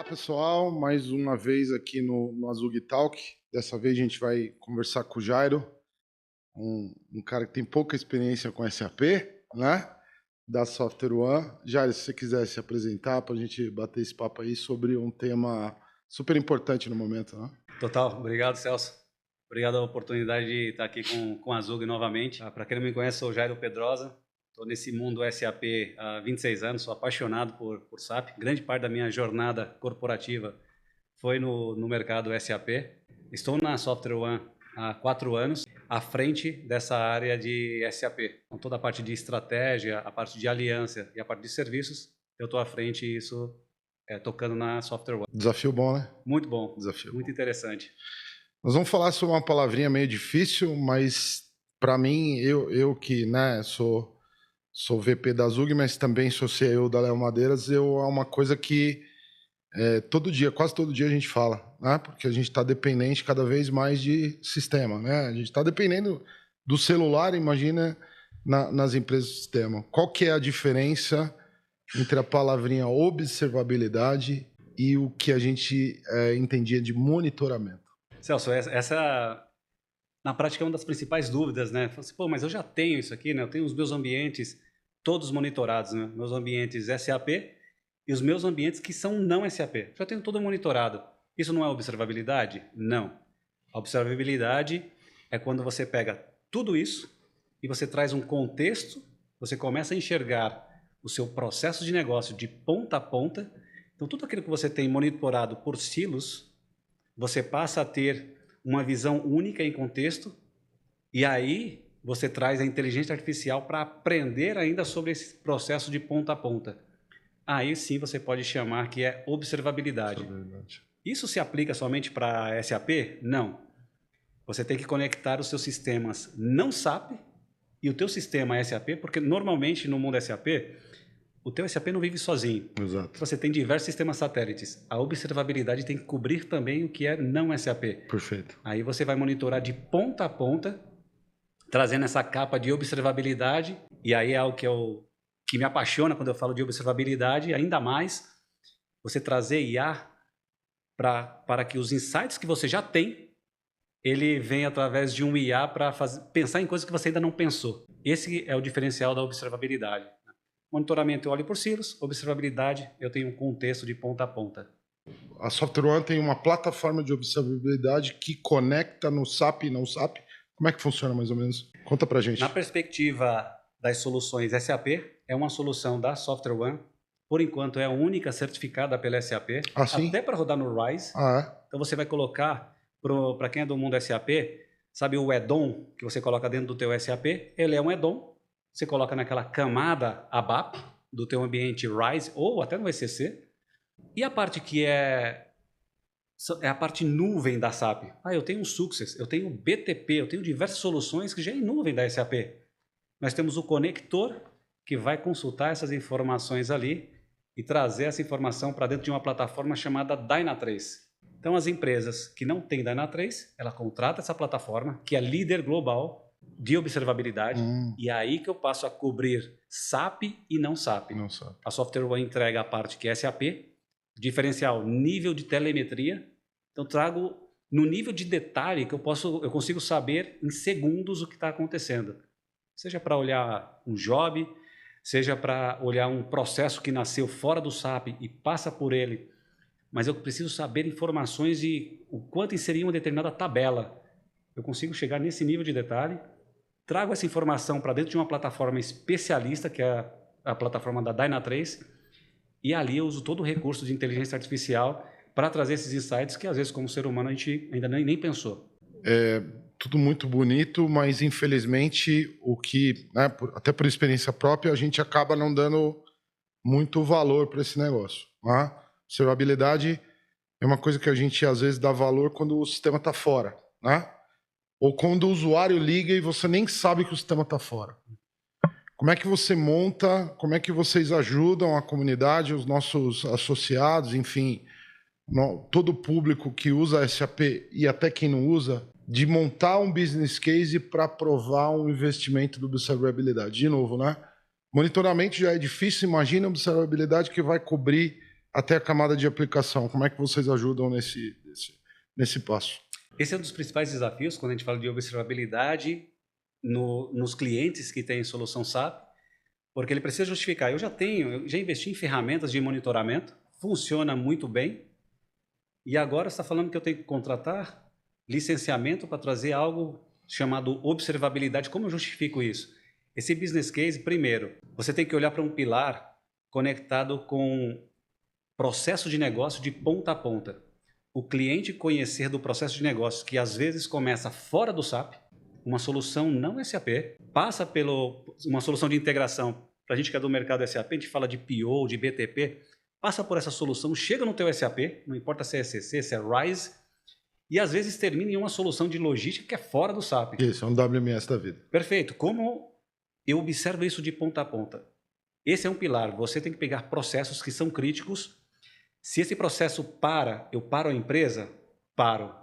pessoal, mais uma vez aqui no Azug Talk. Dessa vez a gente vai conversar com o Jairo, um cara que tem pouca experiência com SAP, né? Da Software One. Jairo, se você quiser se apresentar para a gente bater esse papo aí sobre um tema super importante no momento, né? Total, obrigado, Celso. Obrigado a oportunidade de estar aqui com a Azug novamente. Para quem não me conhece, sou o Jairo Pedrosa. Estou nesse mundo SAP há 26 anos, sou apaixonado por SAP. Grande parte da minha jornada corporativa foi no mercado SAP. Estou na Software One há 4 anos, à frente dessa área de SAP. Então, toda a parte de estratégia, a parte de aliança e a parte de serviços, eu estou à frente e isso tocando na Software One. Desafio bom, né? Muito bom, Desafio muito bom. Interessante. Nós vamos falar sobre uma palavrinha meio difícil, mas para mim, eu que sou VP da Zug, mas também sou CEO da Léo Madeiras, é uma coisa que todo dia, quase todo dia a gente fala, né? Porque a gente está dependente cada vez mais de sistema, né? A gente está dependendo do celular, imagina, nas empresas de sistema. Qual que é a diferença entre a palavrinha observabilidade e o que a gente entendia de monitoramento? Celso, essa na prática é uma das principais dúvidas, né? Fala assim, pô, mas eu já tenho isso aqui, né? Eu tenho os meus ambientes todos monitorados, né? Meus ambientes SAP e os meus ambientes que são não SAP. Já tenho tudo monitorado. Isso não é observabilidade? Não. A observabilidade é quando você pega tudo isso e você traz um contexto, você começa a enxergar o seu processo de negócio de ponta a ponta. Então, tudo aquilo que você tem monitorado por silos, você passa a ter uma visão única em contexto, e aí você traz a inteligência artificial para aprender ainda sobre esse processo de ponta a ponta. Aí sim você pode chamar que é observabilidade. Isso se aplica somente para SAP? Não. Você tem que conectar os seus sistemas não SAP e o teu sistema SAP, porque normalmente no mundo SAP, o teu SAP não vive sozinho. Exato. Você tem diversos sistemas satélites. A observabilidade tem que cobrir também o que é não SAP. Perfeito. Aí você vai monitorar de ponta a ponta, trazendo essa capa de observabilidade. E aí é algo que me apaixona quando eu falo de observabilidade, ainda mais você trazer IA para que os insights que você já tem, ele vem através de um IA para pensar em coisas que você ainda não pensou. Esse é o diferencial da observabilidade. Monitoramento eu olho por silos, observabilidade eu tenho um contexto de ponta a ponta. A Software One tem uma plataforma de observabilidade que conecta no SAP e não SAP. Como é que funciona mais ou menos? Conta pra gente. Na perspectiva das soluções SAP, é uma solução da Software One. Por enquanto é a única certificada pela SAP, até para rodar no RISE. Então você vai colocar, para quem é do mundo SAP, sabe o add-on que você coloca dentro do teu SAP? Ele é um add-on. Você coloca naquela camada ABAP do teu ambiente RISE ou até no ECC. E a parte que é a parte nuvem da SAP. Eu tenho um Success, eu tenho BTP, eu tenho diversas soluções que já é em nuvem da SAP. Nós temos o conector que vai consultar essas informações ali e trazer essa informação para dentro de uma plataforma chamada Dynatrace. Então, as empresas que não têm Dynatrace, ela contrata essa plataforma, que é líder global de observabilidade, e é aí que eu passo a cobrir SAP e não SAP. A Software One entrega a parte que é SAP, diferencial nível de telemetria. Então trago no nível de detalhe que eu consigo saber em segundos o que está acontecendo. Seja para olhar um job, seja para olhar um processo que nasceu fora do SAP e passa por ele, mas eu preciso saber informações de o quanto inserir uma determinada tabela. Eu consigo chegar nesse nível de detalhe, trago essa informação para dentro de uma plataforma especialista, que é a plataforma da Dynatrace, e ali eu uso todo o recurso de inteligência artificial para trazer esses insights que, às vezes, como ser humano, a gente ainda nem pensou. É tudo muito bonito, mas, infelizmente, até por experiência própria, a gente acaba não dando muito valor para esse negócio. Né? Observabilidade é uma coisa que a gente, às vezes, dá valor quando o sistema está fora. Né? Ou quando o usuário liga e você nem sabe que o sistema está fora. Como é que você monta, como é que vocês ajudam a comunidade, os nossos associados, enfim, todo o público que usa SAP e até quem não usa, de montar um business case para provar um investimento de observabilidade? De novo, né? Monitoramento já é difícil, imagina a observabilidade que vai cobrir até a camada de aplicação. Como é que vocês ajudam nesse passo? Esse é um dos principais desafios quando a gente fala de observabilidade nos clientes que têm solução SAP, porque ele precisa justificar. Eu já investi em ferramentas de monitoramento, funciona muito bem, e agora você está falando que eu tenho que contratar licenciamento para trazer algo chamado observabilidade. Como eu justifico isso? Esse business case, primeiro, você tem que olhar para um pilar conectado com processo de negócio de ponta a ponta. O cliente conhecer do processo de negócio, que às vezes começa fora do SAP, uma solução não SAP, passa uma solução de integração. Para a gente que é do mercado SAP, a gente fala de PO, de BTP, passa por essa solução, chega no teu SAP, não importa se é ECC, se é RISE, e às vezes termina em uma solução de logística que é fora do SAP. Isso, é um WMS da vida. Perfeito. Como eu observo isso de ponta a ponta? Esse é um pilar. Você tem que pegar processos que são críticos. Se esse processo eu paro a empresa? Paro.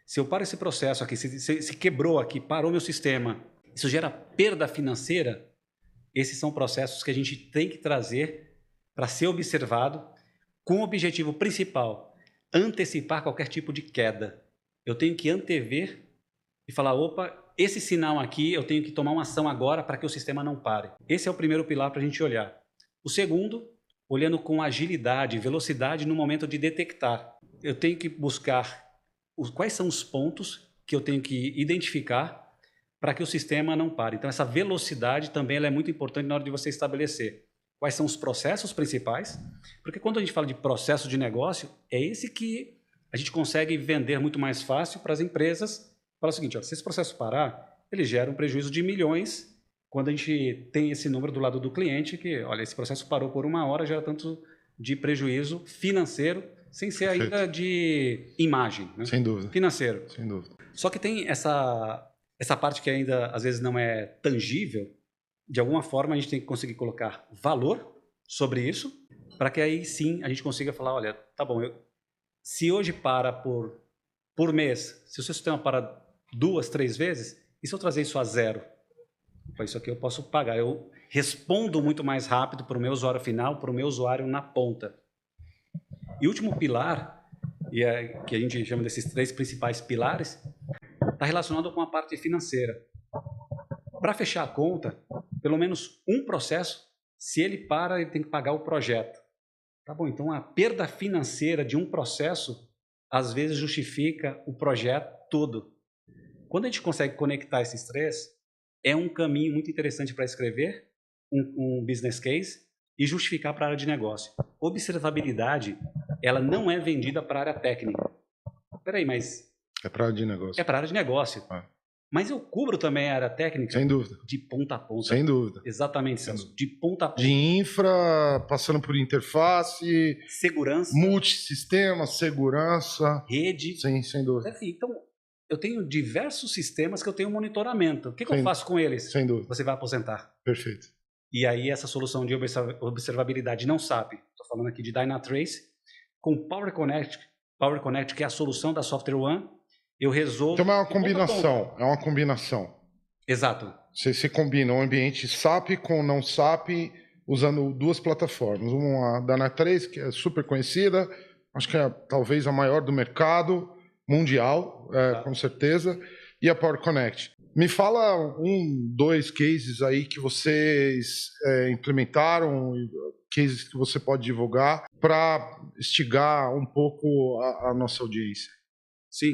Se eu paro esse processo aqui, se quebrou aqui, parou meu sistema, isso gera perda financeira, esses são processos que a gente tem que trazer para ser observado com o objetivo principal, antecipar qualquer tipo de queda. Eu tenho que antever e falar, opa, esse sinal aqui, eu tenho que tomar uma ação agora para que o sistema não pare. Esse é o primeiro pilar para a gente olhar. O segundo, olhando com agilidade, velocidade no momento de detectar. Eu tenho que buscar quais são os pontos que eu tenho que identificar para que o sistema não pare. Então, essa velocidade também ela é muito importante na hora de você estabelecer quais são os processos principais, porque quando a gente fala de processo de negócio, é esse que a gente consegue vender muito mais fácil para as empresas. Fala o seguinte, ó, se esse processo parar, ele gera um prejuízo de milhões quando a gente tem esse número do lado do cliente que, olha, esse processo parou por 1 hora, gera tanto de prejuízo financeiro, sem ser ainda de imagem. Né? Sem dúvida. Financeiro. Sem dúvida. Só que tem essa parte que ainda, às vezes, não é tangível. De alguma forma, a gente tem que conseguir colocar valor sobre isso, para que aí sim a gente consiga falar, olha, tá bom, se hoje para por mês, se o seu sistema para 2, 3 vezes, e se eu trazer isso a 0? Isso aqui eu posso pagar. Eu respondo muito mais rápido para o meu usuário final, para o meu usuário na ponta. E o último pilar, que a gente chama desses 3 principais pilares, está relacionado com a parte financeira. Para fechar a conta, pelo menos um processo, se ele para, ele tem que pagar o projeto. Tá bom, então a perda financeira de um processo, às vezes justifica o projeto todo. Quando a gente consegue conectar esses 3, é um caminho muito interessante para escrever um business case e justificar para a área de negócio. Observabilidade, ela não é vendida para a área técnica. Peraí, mas... É para a área de negócio. É para a área de negócio. Mas eu cubro também a área técnica. Sem dúvida. De ponta a ponta. Sem dúvida. Exatamente, Celso. De ponta a ponta. De infra, passando por interface. Segurança. Multissistema, segurança. Rede. Sim, sem dúvida. Então, eu tenho diversos sistemas que eu tenho monitoramento. O que eu faço com eles? Sem dúvida. Você vai aposentar. Perfeito. E aí essa solução de observabilidade não SAP. Estou falando aqui de Dynatrace. Com Power Connect, que é a solução da SoftwareOne, eu resolvo... Então é uma combinação. É uma combinação. Exato. Você combina um ambiente SAP com não SAP, usando 2 plataformas. Uma da Dynatrace, que é super conhecida, acho que é talvez a maior do mercado mundial, com certeza, e a Power Connect. Me fala 1, 2 cases aí que vocês implementaram, cases que você pode divulgar, para instigar um pouco a nossa audiência. Sim.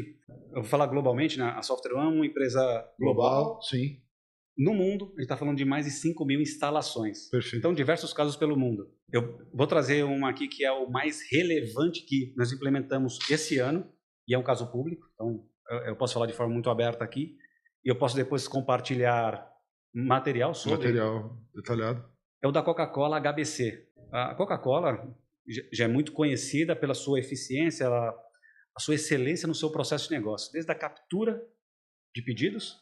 Eu vou falar globalmente, né? A SoftwareOne é uma empresa global. Sim. No mundo, a gente está falando de mais de 5.000 instalações. Perfeito. Então, diversos casos pelo mundo. Eu vou trazer uma aqui que é o mais relevante que nós implementamos esse ano, e é um caso público, então eu posso falar de forma muito aberta aqui, e eu posso depois compartilhar material sobre... Material detalhado. É o da Coca-Cola HBC. A Coca-Cola já é muito conhecida pela sua eficiência, a sua excelência no seu processo de negócio, desde a captura de pedidos,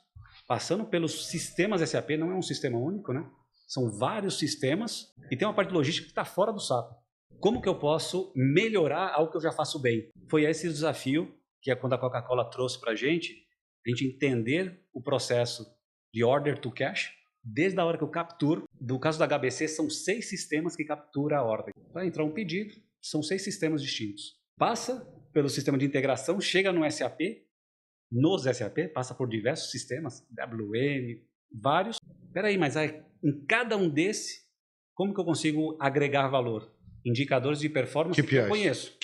passando pelos sistemas SAP, não é um sistema único, né? São vários sistemas, e tem uma parte de logística que está fora do SAP. Como que eu posso melhorar algo que eu já faço bem? Foi esse o desafio que é quando a Coca-Cola trouxe para a gente entender o processo de order to cash, desde a hora que eu capturo. No caso da HBC, são 6 sistemas que capturam a ordem. Vai entrar um pedido, são 6 sistemas distintos. Passa pelo sistema de integração, chega no SAP, nos SAP, passa por diversos sistemas, WM, vários. Espera aí, mas em cada um desses, como que eu consigo agregar valor? Indicadores de performance KPIs. Que eu conheço.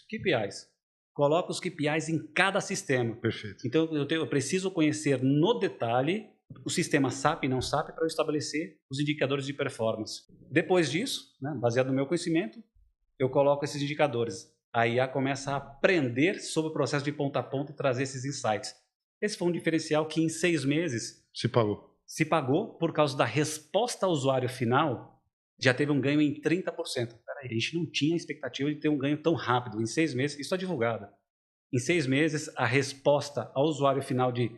KPIs. Coloco os KPIs em cada sistema. Perfeito. Então, eu preciso conhecer no detalhe o sistema SAP e não SAP para eu estabelecer os indicadores de performance. Depois disso, né, baseado no meu conhecimento, eu coloco esses indicadores. A IA começa a aprender sobre o processo de ponta a ponta e trazer esses insights. Esse foi um diferencial que em 6 meses se pagou por causa da resposta ao usuário final, já teve um ganho em 30%. Peraí, a gente não tinha a expectativa de ter um ganho tão rápido. Em 6 meses, isso está divulgado. Em 6 meses, a resposta ao usuário final de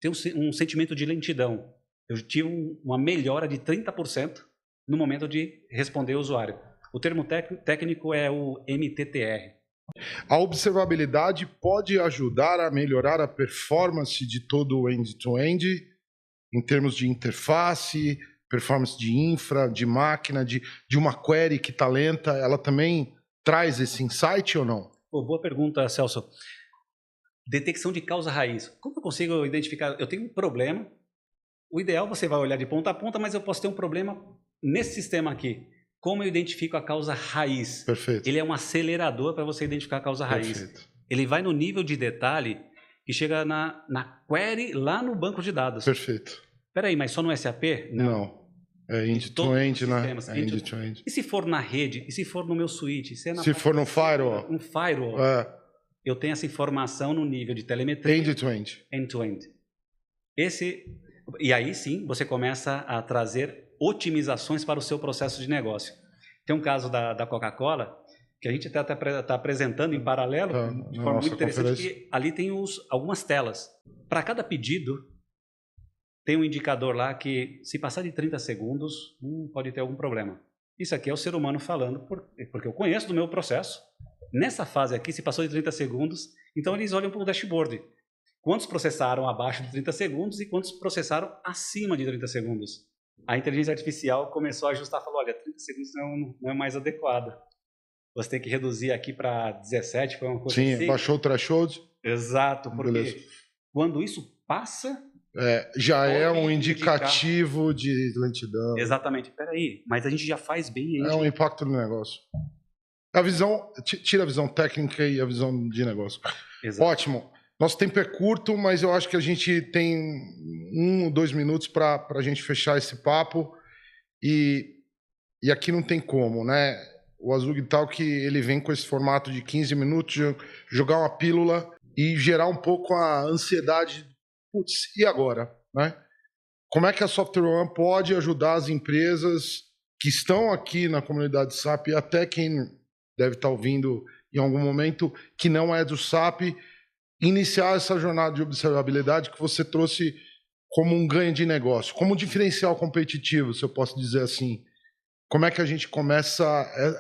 ter um sentimento de lentidão. Eu tive uma melhora de 30% no momento de responder ao usuário. O termo técnico é o MTTR. A observabilidade pode ajudar a melhorar a performance de todo o end-to-end, em termos de interface, performance de infra, de máquina, de uma query que está lenta. Ela também traz esse insight ou não? Boa pergunta, Celso. Detecção de causa raiz. Como eu consigo identificar? Eu tenho um problema. O ideal você vai olhar de ponta a ponta, mas eu posso ter um problema nesse sistema aqui. Como eu identifico a causa raiz? Perfeito. Ele é um acelerador para você identificar a causa raiz. Perfeito. Ele vai no nível de detalhe que chega na query lá no banco de dados. Perfeito. Espera aí, mas só no SAP? Não. É end-to-end, né? É end-to-end. E se for na rede? E se for no meu switch? Se for no firewall? Um firewall. Eu tenho essa informação no nível de telemetria. End-to-end. End-to-end. E aí sim, você começa a trazer otimizações para o seu processo de negócio. Tem um caso da Coca-Cola, que a gente está apresentando em paralelo, de forma muito interessante, que ali tem algumas telas. Para cada pedido, tem um indicador lá que, se passar de 30 segundos, pode ter algum problema. Isso aqui é o ser humano falando, porque eu conheço do meu processo. Nessa fase aqui, se passou de 30 segundos, então eles olham para o dashboard. Quantos processaram abaixo de 30 segundos e quantos processaram acima de 30 segundos? A inteligência artificial começou a ajustar, falou, olha, 30 segundos não é mais adequado. Você tem que reduzir aqui para 17, foi uma coisa assim. Sim, baixou o threshold. Exato, porque quando isso passa... já é um indicativo de lentidão. Exatamente. Peraí, mas a gente já faz bem. É um impacto no negócio. A visão, tira a visão técnica e a visão de negócio. Exato. Ótimo. Nosso tempo é curto, mas eu acho que a gente tem 1 ou 2 minutos para a gente fechar esse papo. E aqui não tem como, né? O Azug Talk, ele vem com esse formato de 15 minutos, jogar uma pílula e gerar um pouco a ansiedade. Putz, e agora? Né? Como é que a SoftwareOne pode ajudar as empresas que estão aqui na comunidade SAP, e até quem deve estar ouvindo em algum momento, que não é do SAP, iniciar essa jornada de observabilidade que você trouxe como um ganho de negócio, como um diferencial competitivo, se eu posso dizer assim. Como é que a gente começa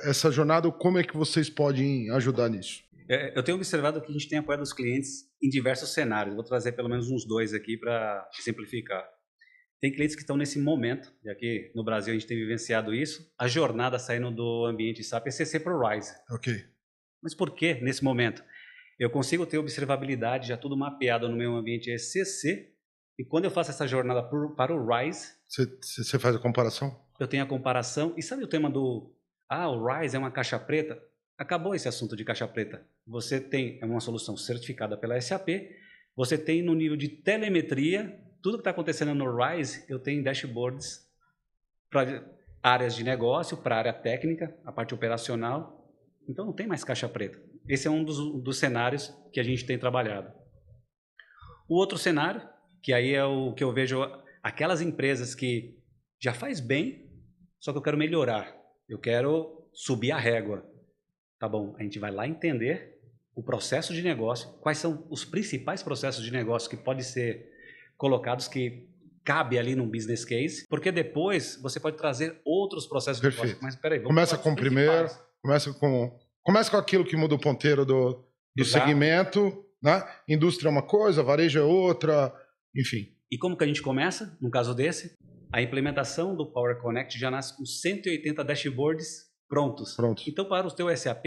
essa jornada ou como é que vocês podem ajudar nisso? Eu tenho observado que a gente tem apoiado os clientes em diversos cenários. Vou trazer pelo menos uns 2 aqui para simplificar. Tem clientes que estão nesse momento, e aqui no Brasil a gente tem vivenciado isso, a jornada saindo do ambiente SAP ECC para o RISE. Ok. Mas por que nesse momento? Eu consigo ter observabilidade, já tudo mapeado no meu ambiente ECC, e quando eu faço essa jornada para o RISE... Você faz a comparação? Eu tenho a comparação. E sabe o tema do... o RISE é uma caixa preta? Acabou esse assunto de caixa preta. Você tem uma solução certificada pela SAP, você tem no nível de telemetria, tudo que está acontecendo no RISE, eu tenho dashboards para áreas de negócio, para a área técnica, a parte operacional. Então não tem mais caixa preta. Esse é um dos cenários que a gente tem trabalhado. O outro cenário, que aí é o que eu vejo, aquelas empresas que já faz bem, só que eu quero melhorar. Eu quero subir a régua. Tá bom, a gente vai lá entender o processo de negócio, quais são os principais processos de negócio que podem ser colocados, que cabe ali num business case, porque depois você pode trazer outros processos de negócio. Mas peraí, começa com o primeiro, começa com aquilo que muda o ponteiro do segmento, né? Indústria é uma coisa, varejo é outra, enfim. E como que a gente começa, no caso desse? A implementação do Power Connect já nasce com 180 dashboards prontos. Então, para o teu SAP,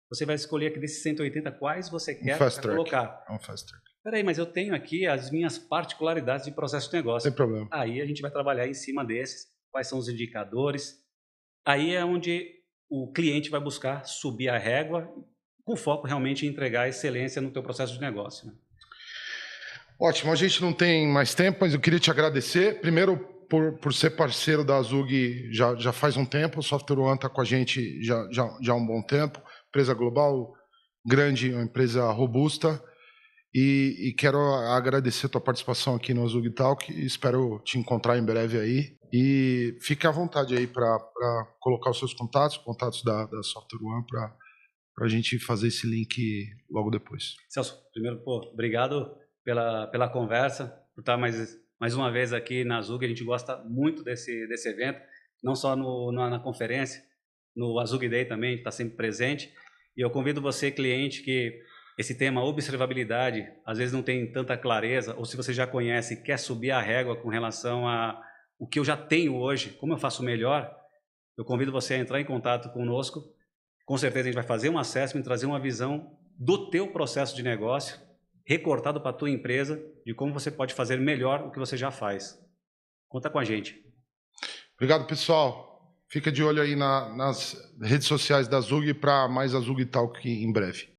você vai escolher aqui desses 180 quais você quer colocar. É um fast track. Peraí, mas eu tenho aqui as minhas particularidades de processo de negócio. Sem problema. Aí a gente vai trabalhar em cima desses, quais são os indicadores. Aí é onde o cliente vai buscar subir a régua, com foco realmente em entregar excelência no teu processo de negócio. Né? Ótimo, a gente não tem mais tempo, mas eu queria te agradecer. Primeiro, por ser parceiro da Azug já faz um tempo, o Software One está com a gente já há um bom tempo. Empresa global, grande, uma empresa robusta. E quero agradecer a tua participação aqui no Azug Talk. Espero te encontrar em breve aí. E fique à vontade aí para colocar os seus contatos da Software One, para a gente fazer esse link logo depois. Celso, primeiro, obrigado pela conversa, por estar mais uma vez aqui na Azug. A gente gosta muito desse evento, não só na conferência, no Azug Day também, a gente está sempre presente. E eu convido você, cliente, que esse tema observabilidade às vezes não tem tanta clareza, ou se você já conhece e quer subir a régua com relação a o que eu já tenho hoje, como eu faço melhor, eu convido você a entrar em contato conosco. Com certeza a gente vai fazer um assessment, trazer uma visão do teu processo de negócio, recortado para a tua empresa, de como você pode fazer melhor o que você já faz. Conta com a gente. Obrigado, pessoal. Fica de olho aí nas redes sociais da Azug para mais Azug Talk em breve.